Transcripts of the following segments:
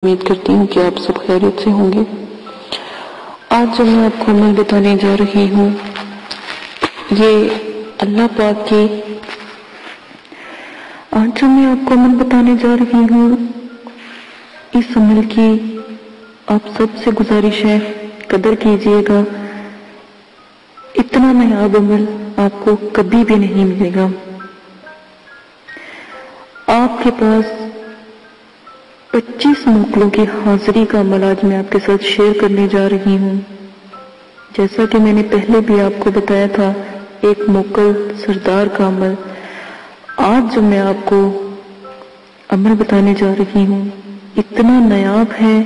امید کرتی ہوں کہ آپ سب خیریت سے ہوں گے۔ آج جو میں آپ کو عمل بتانے جا رہی ہوں یہ اللہ پاک کی اس عمل کی آپ سب سے گزارش ہے، قدر کیجئے گا۔ اتنا نایاب عمل آپ کو کبھی بھی نہیں ملے گا۔ آپ کے پاس 25 موکلوں کی حاضری کا عمل آج میں آپ کے ساتھ شیئر کرنے جا رہی ہوں۔ جیسا کہ میں نے پہلے بھی آپ کو بتایا تھا، ایک موکل سردار کا عمل۔ آج جو میں آپ کو عمل بتانے جا رہی ہوں اتنا نایاب ہے،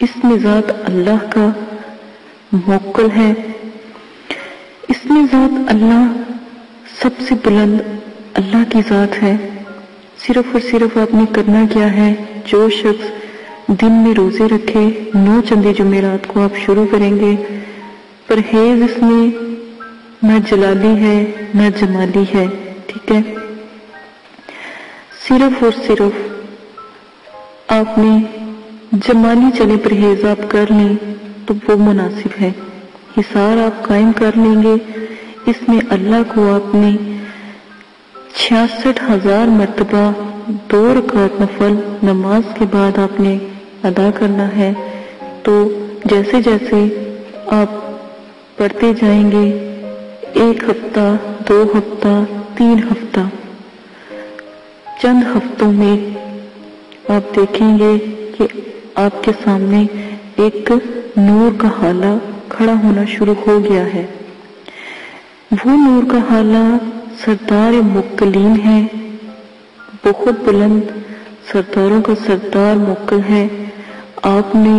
اس میں ذات اللہ کا موکل ہے، اس میں ذات اللہ سب سے بلند اللہ کی ذات ہے۔ صرف اور صرف آپ نے کرنا کیا ہے، جو شخص دن میں روزے رکھے 9 چندے جمعرات کو آپ شروع کریں گے، پرہیز اس میں نہ جلالی ہے نہ جمالی ہے، ٹھیک ہے؟ صرف اور صرف آپ نے جمالی چلے پرہیز آپ کر لیں تو وہ مناسب ہے۔ حصار آپ قائم کر لیں گے، اس میں اللہ کو آپ نے 66,000 مرتبہ 2 رکعت نفل نماز کے بعد آپ نے ادا کرنا ہے۔ تو جیسے جیسے آپ پڑھتے جائیں گے، 1 ہفتہ 2 ہفتہ 3 ہفتہ، چند ہفتوں میں آپ دیکھیں گے کہ آپ کے سامنے ایک نور کا حالہ کھڑا ہونا شروع ہو گیا ہے۔ وہ نور کا حالہ سردار موکلین ہے، بہت بلند سرداروں کا سردار موکل ہے۔ آپ نے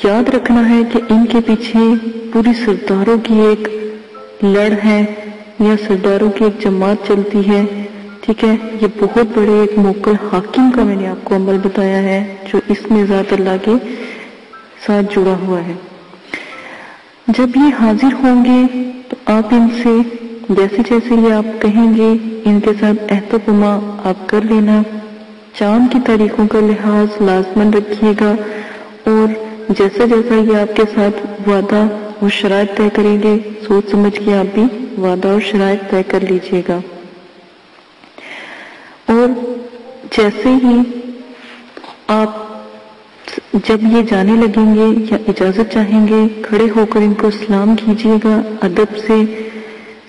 یاد رکھنا ہے کہ ان کے پیچھے پوری سرداروں کی ایک لڑ ہے یا سرداروں کی ایک جماعت چلتی ہے، ٹھیک ہے؟ یہ بہت بڑے ایک موکل حاکم کا میں نے آپ کو عمل بتایا ہے، جو اس میں ذات اللہ کے ساتھ جڑا ہوا ہے۔ جب یہ حاضر ہوں گے تو آپ ان سے جیسے جیسے یہ آپ کہیں گے ان کے ساتھ عہد و پیمان آپ کر لینا۔ چاند کی تاریخوں کا لحاظ لازماً رکھیے گا، اور جیسا جیسا یہ آپ کے ساتھ وعدہ اور شرائط طے کریں گے، سوچ سمجھ کے آپ بھی وعدہ اور شرائط طے کر لیجئے گا۔ اور جیسے ہی آپ جب یہ جانے لگیں گے یا اجازت چاہیں گے، کھڑے ہو کر ان کو سلام کیجئے گا ادب سے۔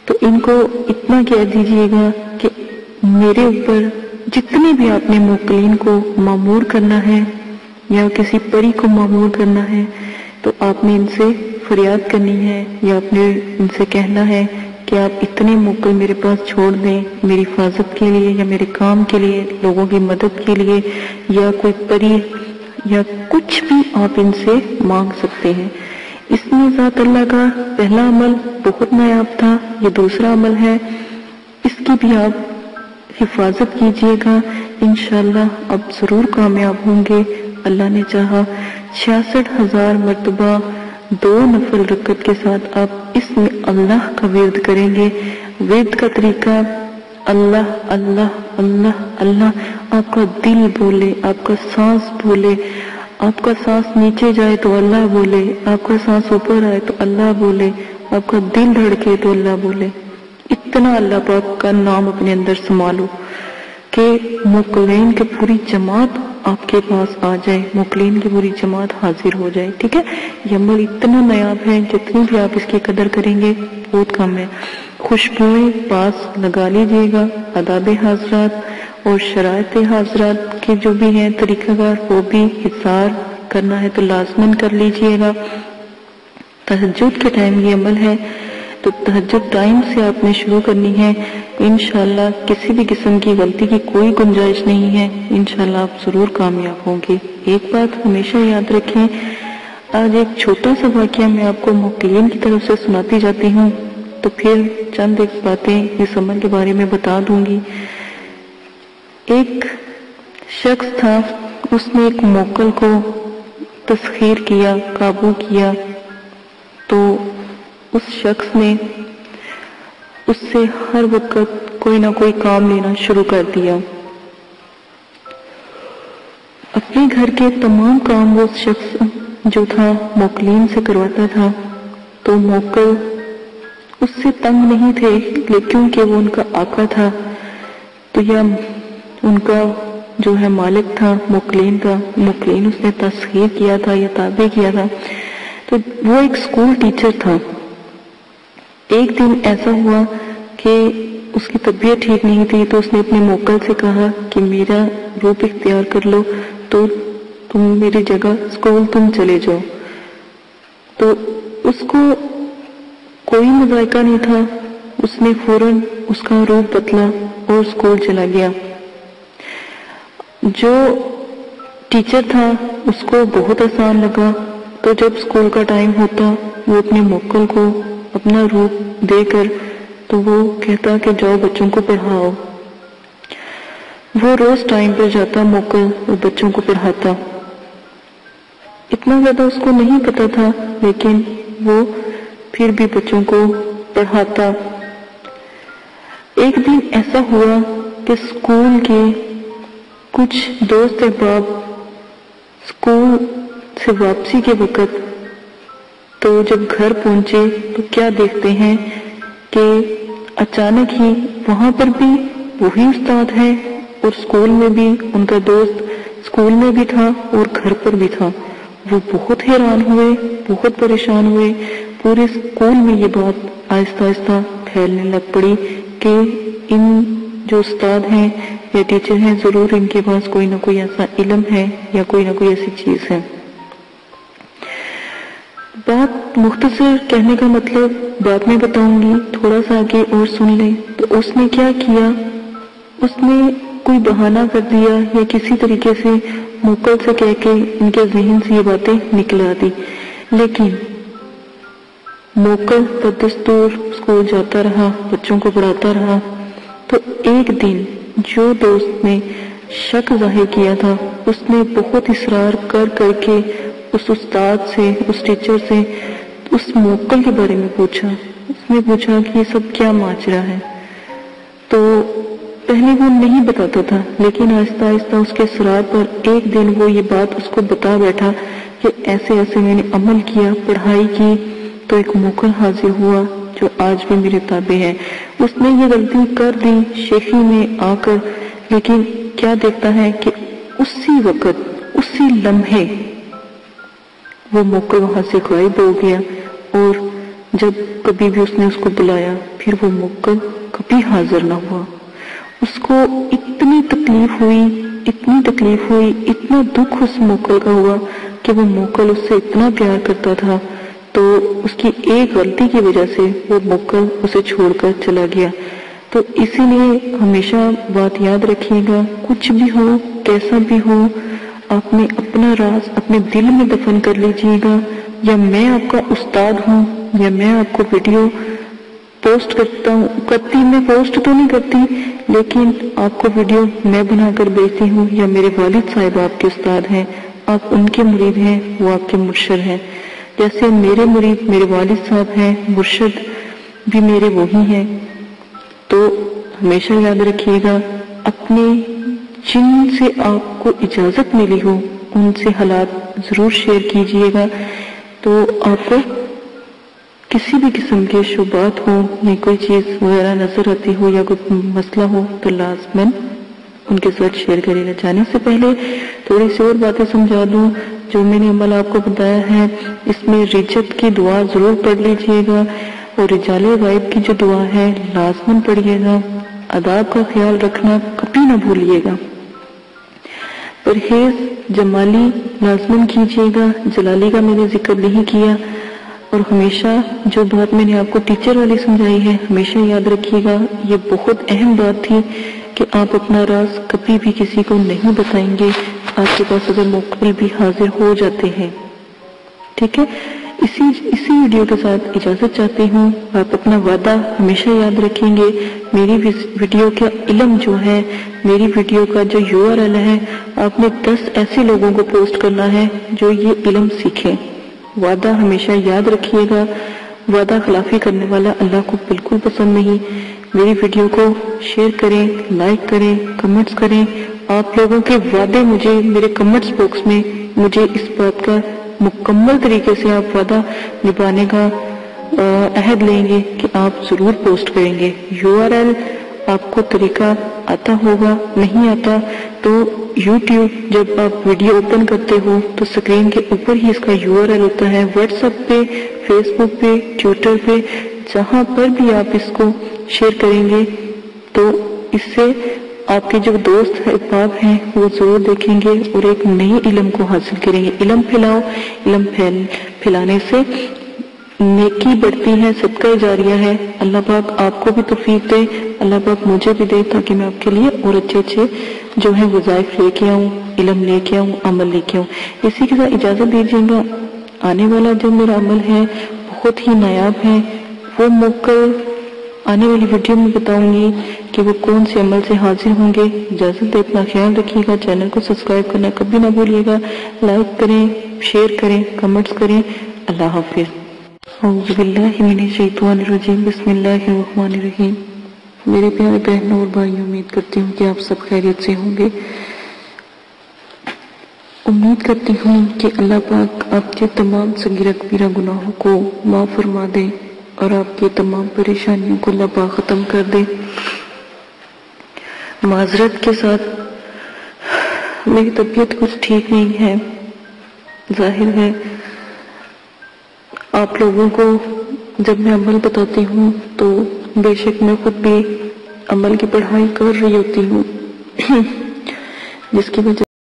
تو ان کو اتنا کہہ دیجئے گا کہ میرے اوپر جتنے بھی آپ نے موکلین کو مامور کرنا ہے یا کسی پری کو مامور کرنا ہے، تو آپ نے ان سے فریاد کرنی ہے یا آپ نے ان سے کہنا ہے کہ آپ اتنے موکل میرے پاس چھوڑ دیں میری حفاظت کے لیے یا میرے کام کے لیے، لوگوں کی مدد کے لیے، یا کوئی پری یا کچھ بھی آپ ان سے مانگ سکتے ہیں۔ اس میں ذات اللہ کا پہلا عمل بہت نایاب تھا، یہ دوسرا عمل ہے، اس کی بھی آپ حفاظت کیجئے گا، انشاءاللہ آپ ضرور کامیاب ہوں گے۔ اللہ نے چاہا 66,000 مرتبہ 2 نفل رکعت کے ساتھ آپ اس میں اللہ کا ورد کریں گے۔ ورد کا طریقہ اللہ اللہ اللہ اللہ، آپ کا دل بولے، آپ کا سانس بولے، آپ کا سانس نیچے جائے تو اللہ بولے، آپ کا سانس اوپر آئے تو اللہ بولے، آپ کا دل دھڑکے تو اللہ بولے۔ اتنا اللہ پاک کا نام اپنے اندر سنبھالو کہ موکلین کی پوری جماعت آپ کے پاس آ جائے، موکلین کی پوری جماعت حاضر ہو جائے، ٹھیک ہے؟ یہ عمل اتنا نایاب ہے، جتنی بھی آپ اس کی قدر کریں گے بہت کم ہے۔ خوشبوئیں پاس لگا لیجئے گا، آداب حاضرات اور شرائط حاضرات کے جو بھی ہیں طریقہ کار وہ بھی حصار کرنا ہے تو لازماً کر لیجئے گا۔ تہجد کے ٹائم یہ عمل ہے تو تہجد ٹائم سے آپ نے شروع کرنی ہے۔ انشاءاللہ کسی بھی قسم کی غلطی کی کوئی گنجائش نہیں ہے، انشاءاللہ آپ ضرور کامیاب ہوں گے۔ ایک بات ہمیشہ یاد رکھیں، آج ایک چھوٹا سا واقعہ میں آپ کو موکلین کی طرف سے سناتی جاتی ہوں، تو پھر چند ایک باتیں اس عمل کے بارے میں بتا دوں گی۔ ایک شخص تھا، اس نے ایک موکل کو تسخیر کیا، قابو کیا، تو اس شخص نے اس سے ہر وقت کوئی نہ کوئی کام لینا شروع کر دیا۔ اپنے گھر کے تمام کام وہ شخص جو تھا موکلین سے کرواتا تھا، تو موکل اس سے تنگ نہیں تھے، لیکن کیونکہ وہ ان کا آقا تھا تو یا ان کا جو ہے مالک تھا موکلین کا، موکلین اس نے تسخیر کیا تھا یا تابع کیا تھا، تو وہ ایک اسکول ٹیچر تھا۔ ایک دن ایسا ہوا کہ اس کی طبیعت ٹھیک نہیں تھی، تو اس نے اپنے موکل سے کہا کہ میرا روپ اختیار کر لو، تو تم میری جگہ اسکول تم چلے جاؤ۔ تو اس کو کوئی مذائقہ نہیں تھا، اس نے فوراً اس کا روپ بدلا اور اسکول چلا گیا۔ جو ٹیچر تھا اس کو بہت آسان لگا، تو جب اسکول کا ٹائم ہوتا وہ اپنے موکل کو اپنا روپ دے کر تو وہ کہتا کہ جاؤ بچوں کو پڑھاؤ۔ وہ روز ٹائم پر جاتا موکل اور بچوں کو پڑھاتا۔ اتنا زیادہ اس کو نہیں پتا تھا، لیکن وہ پھر بھی بچوں کو پڑھاتا۔ ایک دن ایسا ہوا کہ اسکول کے کچھ دوست احباب اسکول سے واپسی کے وقت تو جب گھر پہنچے تو کیا دیکھتے ہیں کہ اچانک ہی وہاں پر بھی وہی استاد ہے، اور اسکول میں بھی ان کا دوست اسکول میں بھی تھا اور گھر پر بھی تھا۔ وہ بہت حیران ہوئے، بہت پریشان ہوئے۔ پورے اسکول میں یہ بات آہستہ آہستہ پھیلنے لگ پڑی کہ ان جو استاد ہیں یا ٹیچر ہیں ضرور ان کے پاس کوئی نہ کوئی ایسا علم ہے یا کوئی نہ کوئی ایسی چیز ہے۔ بات مختصر کہنے کا مطلب بعد میں بتاؤں گی، تھوڑا سا آگے اور سن لیں۔ تو اس نے کیا کیا، اس نے کوئی بہانہ کر دیا یا کسی طریقے سے موکل سے کہہ کے ان کے ذہن سے یہ باتیں نکلا دی، لیکن موکل بدستور اسکول جاتا رہا، بچوں کو پڑھاتا رہا۔ تو ایک دن جو دوست نے شک ظاہر کیا تھا اس نے بہت اصرار کر کے اس استاد سے، اس ٹیچر سے اس موکل کے بارے میں پوچھا۔ اس نے پوچھا کہ یہ سب کیا ماجرا ہے۔ تو پہلے وہ نہیں بتاتا تھا، لیکن آہستہ آہستہ اس کے اصرار پر ایک دن وہ یہ بات اس کو بتا بیٹھا کہ ایسے ایسے میں نے عمل کیا، پڑھائی کی، تو ایک موکل حاضر ہوا جو آج بھی میرے تابع ہے۔ اس نے یہ غلطی کر دی شیخی میں آ کر، لیکن کیا دیکھتا ہے کہ اسی وقت اسی لمحے وہ موکل وہاں سے غائب ہو گیا، اور جب کبھی بھی اس نے اس کو بلایا پھر وہ موکل کبھی حاضر نہ ہوا۔ اس کو اتنی تکلیف ہوئی، اتنا دکھ اس موکل کا ہوا کہ وہ موکل اس سے اتنا پیار کرتا تھا، تو اس کی ایک غلطی کی وجہ سے وہ موکل اسے چھوڑ کر چلا گیا۔ تو اسی لیے ہمیشہ بات یاد رکھیے گا، کچھ بھی ہو، کیسا بھی ہو، آپ نے اپنا راز اپنے دل میں دفن کر لیجئے گا۔ یا میں آپ کا استاد ہوں، یا میں آپ کو ویڈیو پوسٹ میں پوسٹ تو نہیں کرتی، لیکن آپ کو ویڈیو میں بنا کر بھیجتی ہوں، یا میرے والد صاحب آپ کے استاد ہیں، آپ ان کے مرید ہیں، وہ آپ کے مرشد ہیں۔ جیسے میرے مرید میرے والد صاحب ہیں، مرشد بھی میرے وہی ہیں۔ تو ہمیشہ یاد رکھیے گا، اپنے جن سے آپ کو اجازت ملی ہو ان سے حالات ضرور شیئر کیجئے گا۔ تو آپ کو کسی بھی قسم کے شبہات ہو یا کوئی چیز وغیرہ نظر آتی ہو یا کوئی مسئلہ ہو تو لازماً ان کے ساتھ شیئر کرے گا۔ جانے سے پہلے تھوڑی سی اور باتیں سمجھا دوں۔ جو میں نے عمل آپ کو بتایا ہے، اس میں رجت کی دعا ضرور پڑھ لیجئے گا، اور رجال غائب کی جو دعا ہے لازماً پڑھیے گا۔ آداب کا خیال رکھنا کبھی نہ بھولیے گا۔ پرہیز جمالی لازماً کیجیے گا، جلالی کا میں نے ذکر نہیں کیا۔ اور ہمیشہ جو بات میں نے آپ کو ٹیچر والی سمجھائی ہے ہمیشہ یاد رکھیے گا، یہ بہت اہم بات تھی کہ آپ اپنا راز کبھی بھی کسی کو نہیں بتائیں گے، آپ کے پاس اگر موکل بھی حاضر ہو جاتے ہیں۔ ٹھیک ہے، اسی ویڈیو کے ساتھ اجازت چاہتی ہوں۔ آپ اپنا وعدہ ہمیشہ یاد رکھیں گے۔ میری ویڈیو کا علم جو ہے، میری ویڈیو کا جو URL ہے، آپ نے 10 ایسے لوگوں کو پوسٹ کرنا ہے جو یہ علم سیکھیں۔ وعدہ ہمیشہ یاد رکھیے گا، وعدہ خلافی کرنے والا اللہ کو بالکل پسند نہیں۔ میری ویڈیو کو شیئر کریں، لائک کریں، کمنٹس کریں، آپ لوگوں کے وعدے مجھے میرے کمنٹس باکس میں مجھے اس بات کا مکمل طریقے سے آپ وعدہ نبھانے کا عہد لیں گے کہ آپ ضرور پوسٹ کریں گے۔ URL آپ کو طریقہ آتا ہوگا، نہیں آتا تو YouTube جب آپ ویڈیو اوپن کرتے ہو تو سکرین کے اوپر ہی اس کا URL ہوتا ہے۔ واٹس ایپ پہ، فیس بک پہ، ٹویٹر پہ، جہاں پر بھی آپ اس کو شیئر کریں گے تو اس سے آپ کے جو دوست احباب ہیں وہ ضرور دیکھیں گے اور ایک نئی علم کو حاصل کریں گے۔ علم پھیلاؤ، علم پھیلانے سے نیکی بڑھتی ہے، صدقہ جاریہ ہے۔ اللہ پاک آپ کو بھی توفیق دے، اللہ پاک مجھے بھی دے تاکہ میں آپ کے لیے اور اچھے جو ہیں وظائف لے کے آؤں، علم لے کے آؤں، عمل لے کے آؤں۔ اسی کے ساتھ اجازت دیجیے گا، آنے والا جو میرا عمل ہے بہت ہی نایاب ہے، وہ موقع آنے والی ویڈیو میں بتاؤں گی کہ وہ کون سے عمل سے حاضر ہوں گے۔ اجازت دے، اپنا خیال رکھیے گا، چینل کو سبسکرائب کرنا کبھی نہ بھولیے گا، لائک کریں، شیئر کریں، کمنٹس کریں۔ اللہ حافظ۔ اعوذ باللہ من الشیطان الرجیم، بسم اللہ الرحمن الرحیم۔ میرے پیارے بہنوں اور بھائیوں، امید کرتی ہوں کہ آپ سب خیریت سے ہوں گے۔ امید کرتی ہوں کہ اللہ پاک آپ کے تمام صغیرہ کبیرہ گناہوں کو معاف فرما دے اور آپ کی تمام پریشانیوں کو اللہ پاک ختم کر دے۔ معذرت کے ساتھ میری طبیعت کچھ ٹھیک نہیں ہے، ظاہر ہے آپ لوگوں کو جب میں عمل بتاتی ہوں تو بے شک میں خود بھی عمل کی پڑھائی کر رہی ہوتی ہوں، جس کی وجہ